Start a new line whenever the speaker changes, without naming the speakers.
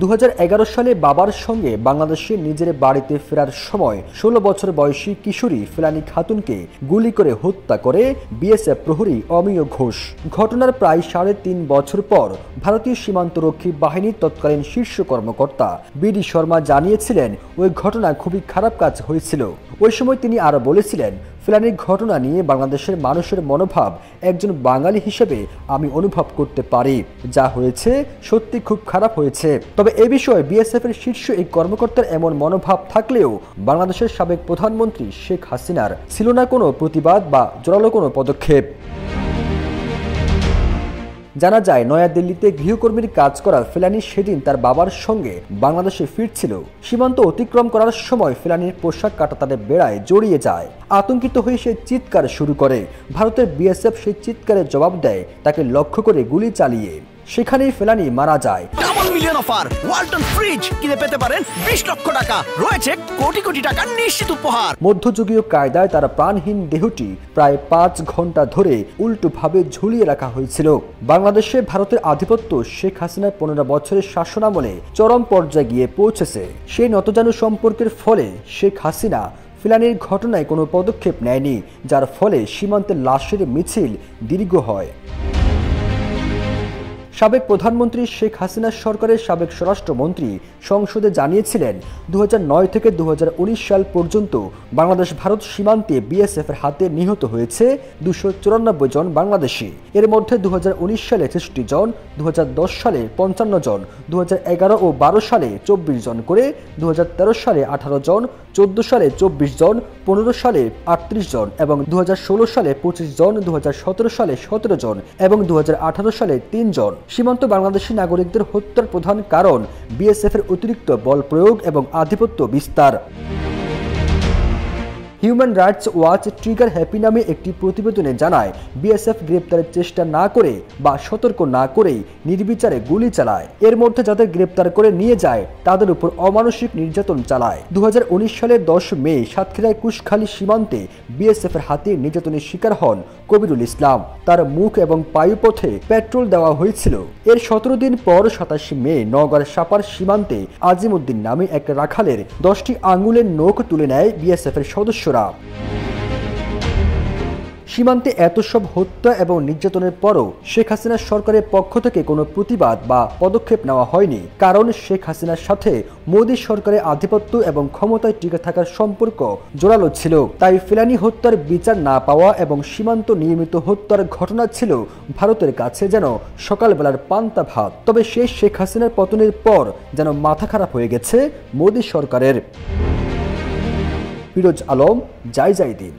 2011 সালে বাবার সঙ্গে বাংলাদেশে নিজের বাড়িতে ফেরার সময় 16 বছর বয়সী কিশোরী ফেলানী খাতুনকে গুলি করে হত্যা করে বিএসএফ প্রহরী অমিয় ঘোষ। ঘটনার প্রায় 3.5 বছর পর ভারতীয় সীমান্তরক্ষী বাহিনীর তৎকালীন শীর্ষ কর্মকর্তা বিডি শর্মা জানিয়েছিলেন ওই ঘটনা খুবই খারাপ কাজ হয়েছিল। ওই সময় তিনি আরো বলেছিলেন, ফেলানীর ঘটনা নিয়ে বাংলাদেশের মানুষের মনোভাব একজন বাঙালি হিসেবে আমি অনুভব করতে পারি। যা হয়েছে সত্যি খুব খারাপ হয়েছে। তবে এ বিষয়ে বিএসএফ এর শীর্ষ এই কর্মকর্তার এমন মনোভাব থাকলেও বাংলাদেশের সাবেক প্রধানমন্ত্রী শেখ হাসিনার ছিল না কোনো প্রতিবাদ বা জোরালো কোনো পদক্ষেপ। জানা যায়, নয়াদিল্লিতে গৃহকর্মীর কাজ করা ফেলানী সেদিন তার বাবার সঙ্গে বাংলাদেশে ফিরছিল। সীমান্ত অতিক্রম করার সময় ফেলানীর পোশাক কাঁটাতারের বেড়ায় জড়িয়ে যায়। আতঙ্কিত হয়ে সে চিৎকার শুরু করে। ভারতের বিএসএফ সেই চিৎকারের জবাব দেয় তাকে লক্ষ্য করে গুলি চালিয়ে। সেখানেই ফেলানী মারা যায়।
Double million offer Walton fridge কিনে পেতে পারেন 20 লক্ষ টাকা, রয়েছে কোটি কোটি টাকার নিশ্চিত উপহার।
মধ্যযুগীয় কায়দায় তার প্রাণহীন দেহটি প্রায় 5 ঘন্টা ধরে উল্টোভাবে ঝুলিয়ে রাখা হয়েছিল। বাংলাদেশে ভারতের আধিপত্য শেখ হাসিনার 15 বছরের শাসনামলে চরম পর্যায়ে গিয়ে পৌঁছেছে। সেই নতজানু সম্পর্কের ফলে শেখ হাসিনা ফেলানীর ঘটনায় কোনো পদক্ষেপ নেয়নি, যার ফলে সীমান্তে লাশের মিছিল দীর্ঘ হয়। সাবেক প্রধানমন্ত্রী শেখ হাসিনা সরকারের সাবেক স্বরাষ্ট্রমন্ত্রী সংসদে জানিয়েছিলেন, 2009 থেকে 2019 সাল পর্যন্ত বাংলাদেশ ভারত সীমান্তে বিএসএফ এর হাতে নিহত হয়েছে 294 জন বাংলাদেশি। এর মধ্যে 2019 সালে 63 জন, 2010 সালে 55 জন, 2011 ও 12 সালে 24 জন করে, 2013 সালে 18 জন, 14 সালে 24 জন, 15 সালে 38 জন এবং 2016 সালে 25 জন, 2017 সালে 17 জন এবং 2018 সালে 3 জন। সীমান্ত বাংলাদেশি নাগরিকদের হত্যার প্রধান কারণ বিএসএফ এর অতিরিক্ত বল প্রয়োগ এবং আধিপত্য বিস্তার। Human rights watch trigger happy নামে একটি প্রতিবেদনে জানায়, বিএসএফ গ্রেপ্তারের চেষ্টা না করে বা সতর্ক না করেই নির্বিচারে গুলি চালায়। এর মধ্যে যাদের গ্রেপ্তার করে নিয়ে যায় তাদের উপর অমানসিক নির্যাতন চালায়। 2019 সালের 10 মে সাতক্ষীরায় কুশখালী সীমান্তে বিএসএফ এর হাতে নির্যাতনের শিকার হন কবিরুল ইসলাম। তার মুখ এবং পায়ুপথে পেট্রোল দেওয়া হয়েছিল। এর 17 দিন পর 27 মে নওগাঁর সাপার সীমান্তে আজিমউদ্দিন নামে এক রাখালের 10টি আঙুলের নখ তুলে নেয় বিএসএফ এর সদস্য। সীমান্তে এত সব হত্যা এবং নির্যাতনের পরও শেখ হাসিনা সরকারের পক্ষ থেকে কোনো প্রতিবাদ বা পদক্ষেপ নেওয়া হয়নি, কারণ শেখ হাসিনার সাথে মোদী সরকারের আধিপত্য এবং ক্ষমতায় টিকে থাকার সম্পর্ক জোরালো ছিল। তাই ফেলানী হত্যার বিচার না পাওয়া এবং সীমান্ত নিয়মিত হত্যার ঘটনা ছিল ভারতের কাছে যেন সকালবেলার পান্তা ভাত। তবে সেই শেখ হাসিনার পতনের পর যেন মাথা খারাপ হয়ে গেছে মোদী সরকারের। ফিরোজ আলম, জয় জয় দিন।